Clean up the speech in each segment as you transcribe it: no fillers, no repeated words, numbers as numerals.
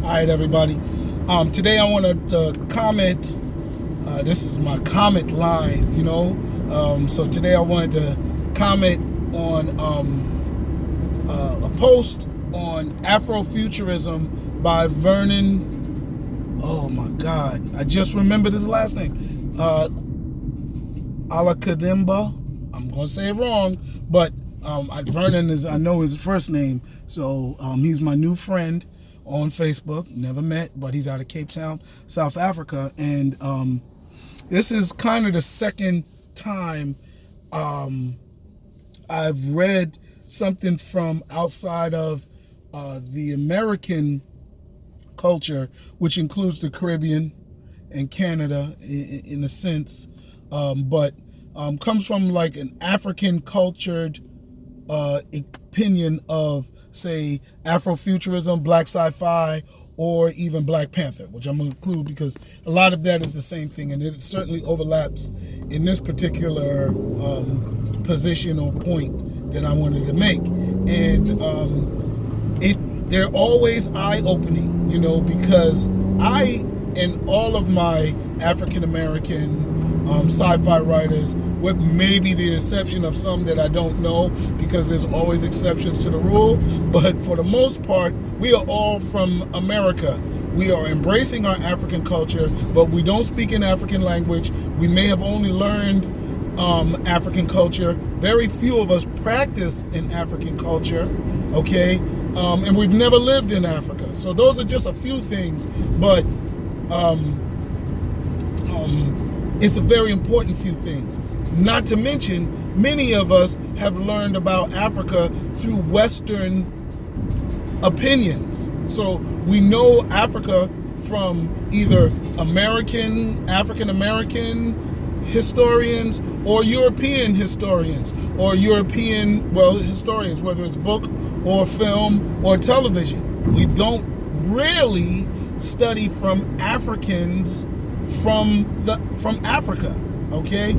All right, everybody. Today I want to comment. This is my comment line, So today I wanted to comment on a post on Afrofuturism by Vernon. Oh my God, I just remembered his last name. Alakadimba. I'm going to say it wrong, but Vernon is, I know his first name. So he's my new friend on Facebook. Never met, but he's out of Cape Town, South Africa. And this is kind of the second time I've read something from outside of the American culture, which includes the Caribbean and Canada in a sense, but comes from like an African cultured opinion of, say, Afrofuturism, Black sci-fi, or even Black Panther, which I'm going to include because a lot of that is the same thing, and it certainly overlaps in this particular position or point that I wanted to make. And they're always eye-opening, because I and all of my African-American sci-fi writers, with maybe the exception of some that I don't know, because there's always exceptions to the rule, but for the most part, we are all from America. We are embracing our African culture, but we don't speak in African language. We may have only learned African culture. Very few of us practice in African culture, okay? And we've never lived in Africa. So those are just a few things, but it's a very important few things. Not to mention, many of us have learned about Africa through Western opinions. So we know Africa from either African-American historians or European historians or historians, whether it's book or film or television. We don't really study from Africans from Africa, okay?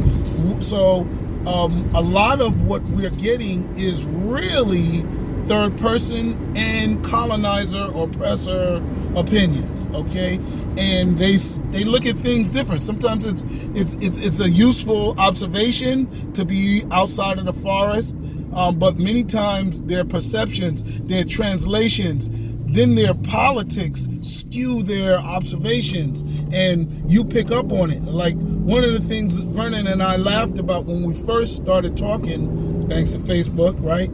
So a lot of what we're getting is really third person and colonizer or oppressor opinions, okay? And they look at things different. Sometimes it's a useful observation to be outside of the forest, but many times their perceptions, their translations, then their politics skew their observations, and you pick up on it. Like one of the things Vernon and I laughed about when we first started talking, thanks to Facebook, right,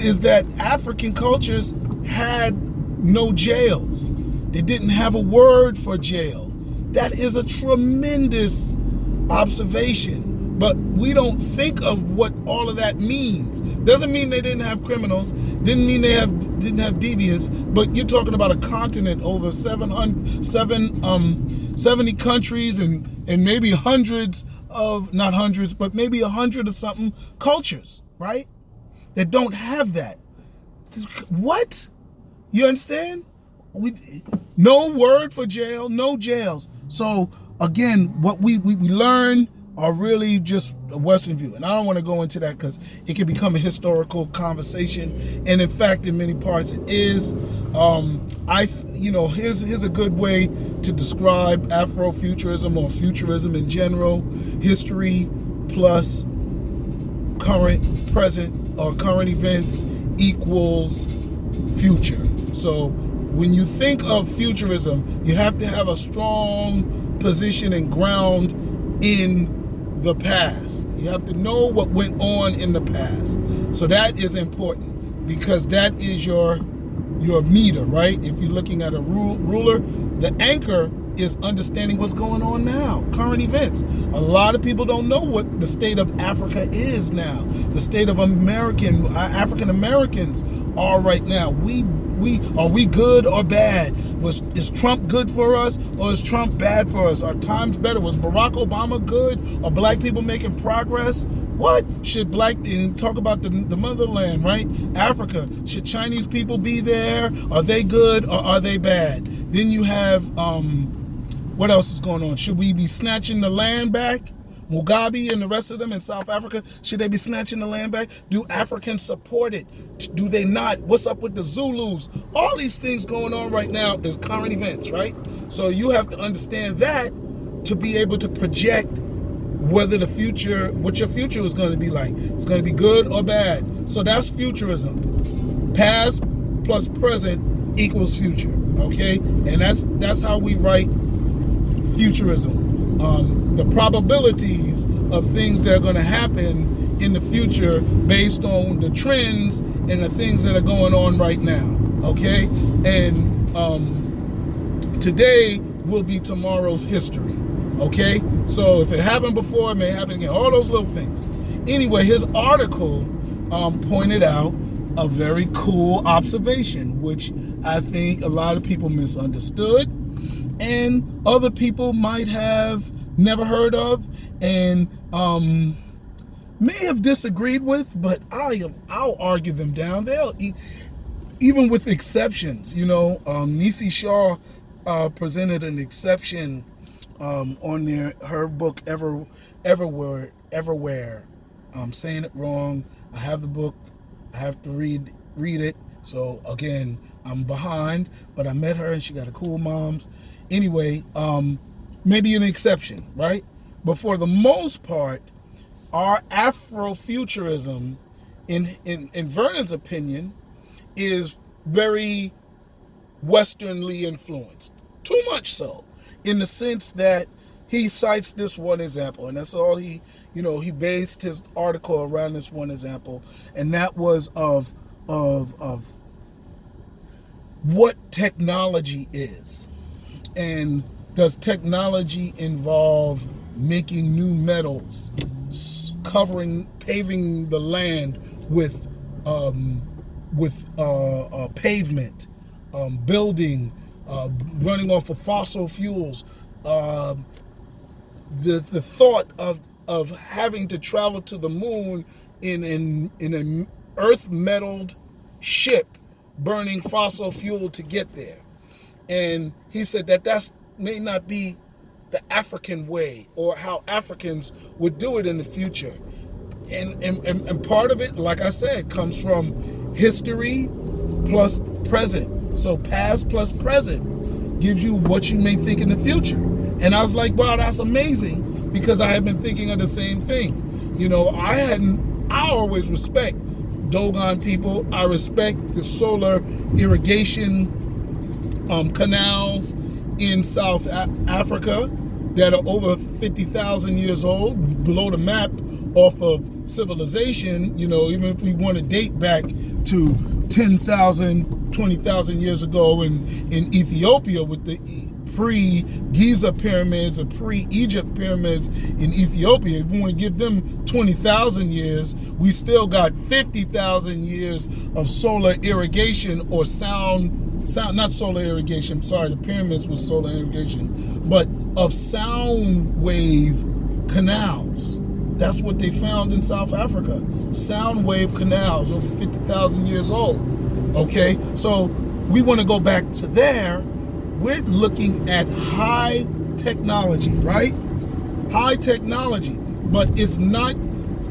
is that African cultures had no jails. They didn't have a word for jail. That is a tremendous observation. But we don't think of what all of that means. Doesn't mean they didn't have criminals. Didn't mean they didn't have deviants. But you're talking about a continent over 70 countries and maybe hundreds of, not hundreds, but maybe 100 or something cultures, right? That don't have that. What? You understand? No word for jail, no jails. So again, what we learn are really just a Western view. And I don't want to go into that because it can become a historical conversation. And in fact, in many parts it is. Here's a good way to describe Afrofuturism or futurism in general. History plus current events equals future. So when you think of futurism, you have to have a strong position and ground in the past. You have to know what went on in the past. So that is important because that is your meter, right? If you're looking at a ruler, the anchor is understanding what's going on now, current events. A lot of people don't know what the state of Africa is now, the state of African Americans are right now. Are we good or bad? Is Trump good for us or is Trump bad for us? Are times better? Was Barack Obama good? Are black people making progress? What should and talk about the motherland, right? Africa. Should Chinese people be there? Are they good or are they bad? Then you have what else is going on? Should we be snatching the land back? Mugabe and the rest of them in South Africa, should they be snatching the land back? Do Africans support it? Do they not? What's up with the Zulus? All these things going on right now is current events, right? So you have to understand that to be able to project whether the future, what your future is going to be like. It's going to be good or bad. So that's futurism. Past plus present equals future, okay? And that's how we write futurism. The probabilities of things that are going to happen in the future based on the trends and the things that are going on right now, okay? And today will be tomorrow's history, okay? So if it happened before, it may happen again, all those little things. Anyway, his article pointed out a very cool observation, which I think a lot of people misunderstood and other people might have never heard of and may have disagreed with, but I'll argue them down. They'll even with exceptions, you know. Nisi Shaw presented an exception on her book Everywhere. I'm saying it wrong. I have the book. I have to read it. So again, I'm behind, but I met her and she got a cool mom's. Anyway, maybe an exception, right? But for the most part, our Afrofuturism, in Vernon's opinion, is very Westernly influenced. Too much so, in the sense that he cites this one example, and that's all he based his article around this one example, and that was of what technology is. And does technology involve making new metals, paving the land with pavement, building, running off of fossil fuels, the thought of having to travel to the moon in an earth-metalled ship, burning fossil fuel to get there. And he said that may not be the African way or how Africans would do it in the future. And part of it, like I said, comes from history plus present. So past plus present gives you what you may think in the future. And I was like, wow, that's amazing, because I have been thinking of the same thing. You know, I always respect Dogon people. I respect the solar irrigation canals in South Africa that are over 50,000 years old, below the map off of civilization. You know, even if we want to date back to 10,000, 20,000 years ago in Ethiopia with the pre-Giza pyramids or pre-Egypt pyramids in Ethiopia. If we want to give them 20,000 years, we still got 50,000 years of solar irrigation or not solar irrigation, sorry, the pyramids was solar irrigation, but of sound wave canals. That's what they found in South Africa. Sound wave canals over 50,000 years old. Okay, so we want to go back to there. We're looking at high technology, right? High technology, but it's not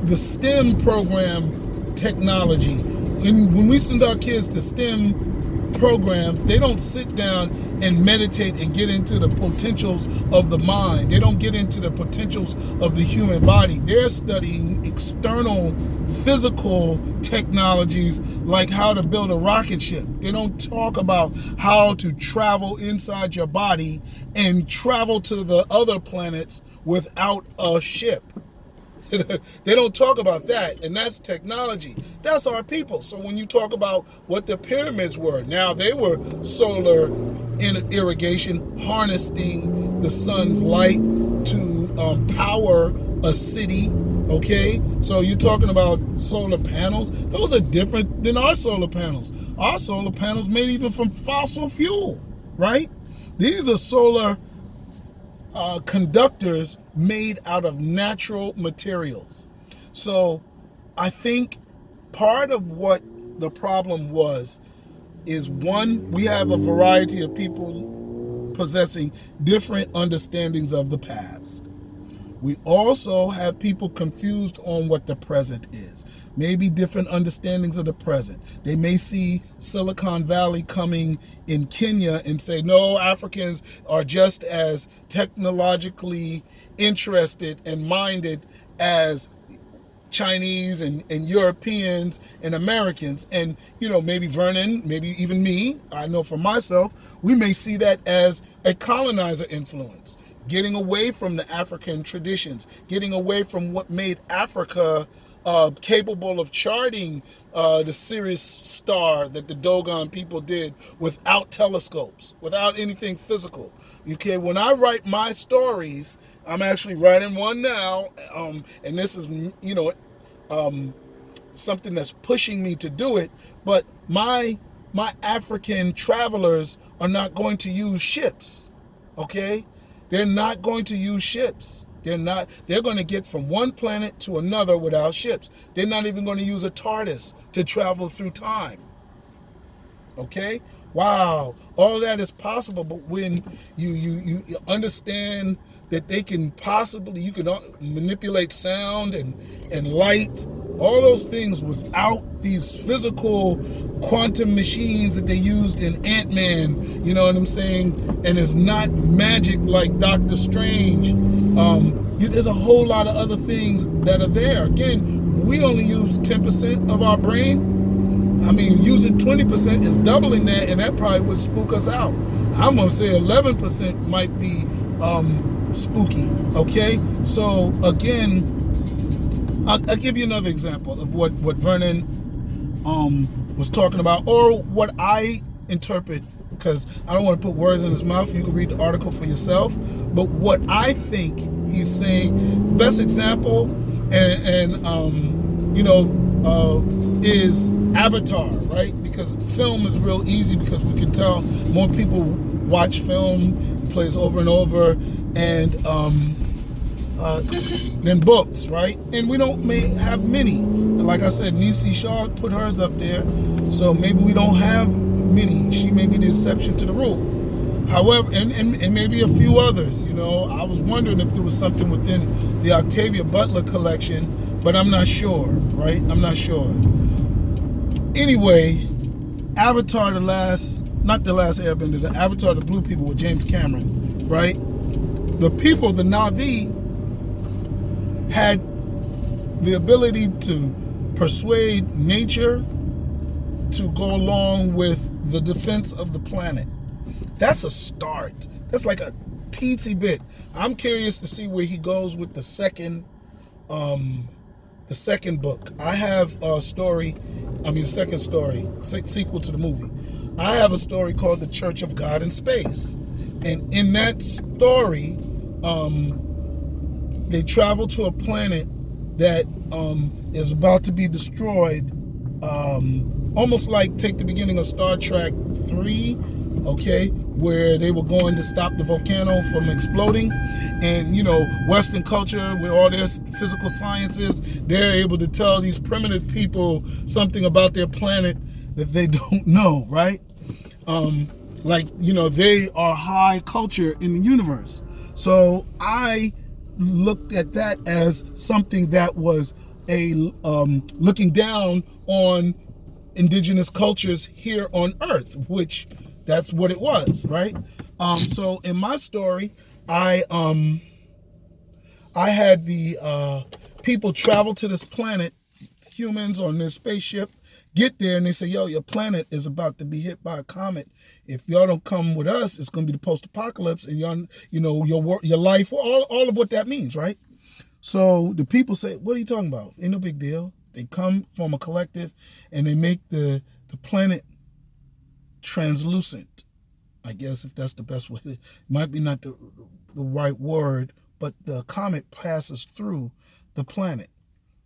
the STEM program technology. When we send our kids to STEM programs, they don't sit down and meditate and get into the potentials of the mind. They don't get into the potentials of the human body. They're studying external physical technologies like how to build a rocket ship. They don't talk about how to travel inside your body and travel to the other planets without a ship. They don't talk about that, and that's technology. That's our people. So when you talk about what the pyramids were, now they were solar irrigation, harnessing the sun's light to power a city. Okay, so you're talking about solar panels. Those are different than our solar panels. Our solar panels made even from fossil fuel, right? These are solar conductors made out of natural materials. So I think part of what the problem is one, we have a variety of people possessing different understandings of the past. We also have people confused on what the present is. Maybe different understandings of the present. They may see Silicon Valley coming in Kenya and say, no, Africans are just as technologically interested and minded as Chinese and Europeans and Americans. And, maybe Vernon, maybe even me, I know for myself, we may see that as a colonizer influence, getting away from the African traditions, getting away from what made Africa capable of charting the Sirius star that the Dogon people did without telescopes, without anything physical. Okay, when I write my stories, I'm actually writing one now, and this is, something that's pushing me to do it. But my African travelers are not going to use ships. Okay, they're not going to use ships. They're going to get from one planet to another without ships. They're not even going to use a TARDIS to travel through time. Okay? Wow. All of that is possible, but when you understand that they can possibly, you can manipulate sound and light, all those things without these physical quantum machines that they used in Ant-Man, you know what I'm saying? And it's not magic like Doctor Strange. There's a whole lot of other things that are there. Again, we only use 10% of our brain. I mean, using 20% is doubling that, and that probably would spook us out. I'm going to say 11% might be spooky, okay? So, again, I'll give you another example of what Vernon was talking about, or what I interpret, because I don't want to put words in his mouth. You can read the article for yourself. But what I think he's saying, best example, is Avatar, right? Because film is real easy, because we can tell more people watch film, it plays over and over, and than books, right? And we may have many. Like I said, Niecy Shaw put hers up there, so maybe we don't have many. She may be the exception to the rule. However, and maybe a few others, I was wondering if there was something within the Octavia Butler collection, but I'm not sure, right? I'm not sure. Anyway, Avatar, not the last Airbender, the Avatar, the Blue People with James Cameron, right? The people, the Na'vi, had the ability to persuade nature to go along with the defense of the planet. That's a start. That's like a teensy bit. I'm curious to see where he goes with the second book. I have a story, second story, sequel to the movie. I have a story called The Church of God in Space. And in that story, they travel to a planet that is about to be destroyed, almost like take the beginning of Star Trek 3, okay, where they were going to stop the volcano from exploding. And, Western culture, with all their physical sciences, they're able to tell these primitive people something about their planet that they don't know, right? They are high culture in the universe. So I looked at that as something that was looking down on indigenous cultures here on Earth, which that's what it was, right? So in my story, I had the people travel to this planet, humans on this spaceship, get there, and they say, yo, your planet is about to be hit by a comet. If y'all don't come with us, it's going to be the post-apocalypse, and your life, all of what that means, right? So the people say, what are you talking about? Ain't no big deal. They come from a collective, and they make the planet translucent, I guess, if that's the best way. It might be not the right word, but the comet passes through the planet.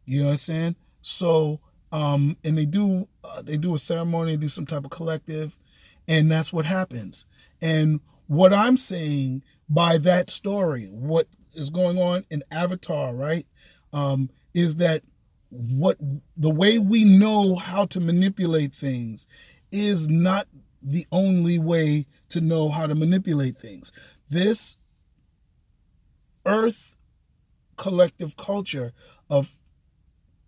You know what I'm saying? So, and they do a ceremony, they do some type of collective, and that's what happens. And what I'm saying by that story, what is going on in Avatar, right, is that the way we know how to manipulate things is not the only way to know how to manipulate things. This Earth collective culture of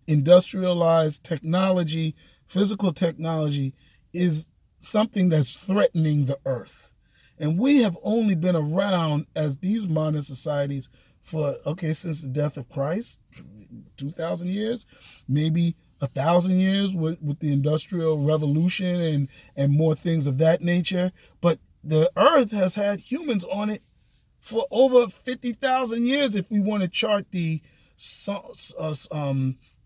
industrialized technology, physical technology, is something that's threatening the earth. And we have only been around as these modern societies for, since the death of Christ, 2,000 years, maybe 1,000 years with the Industrial Revolution and more things of that nature. But the earth has had humans on it for over 50,000 years if we want to chart the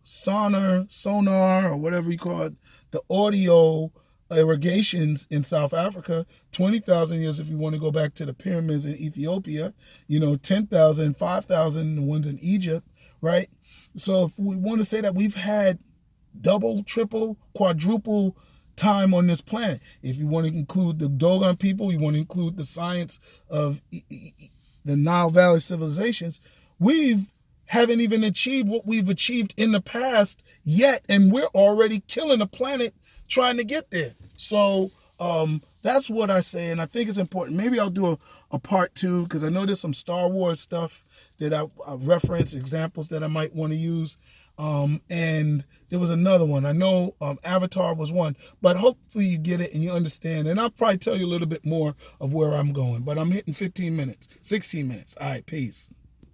sonar, or whatever you call it, the audio irrigations in South Africa, 20,000 years if you want to go back to the pyramids in Ethiopia, 10,000, 5,000, the ones in Egypt, right? So if we want to say that we've had double, triple, quadruple time on this planet, if you want to include the Dogon people, you want to include the science of the Nile Valley civilizations, haven't even achieved what we've achieved in the past yet, and we're already killing the planet trying to get there. So that's what I say, and I think it's important. Maybe I'll do a part 2, because I know there's some Star Wars stuff that I reference, examples that I might want to use. And there was another one. I know Avatar was one, but hopefully you get it and you understand. And I'll probably tell you a little bit more of where I'm going, but I'm hitting 15 minutes, 16 minutes. All right, peace.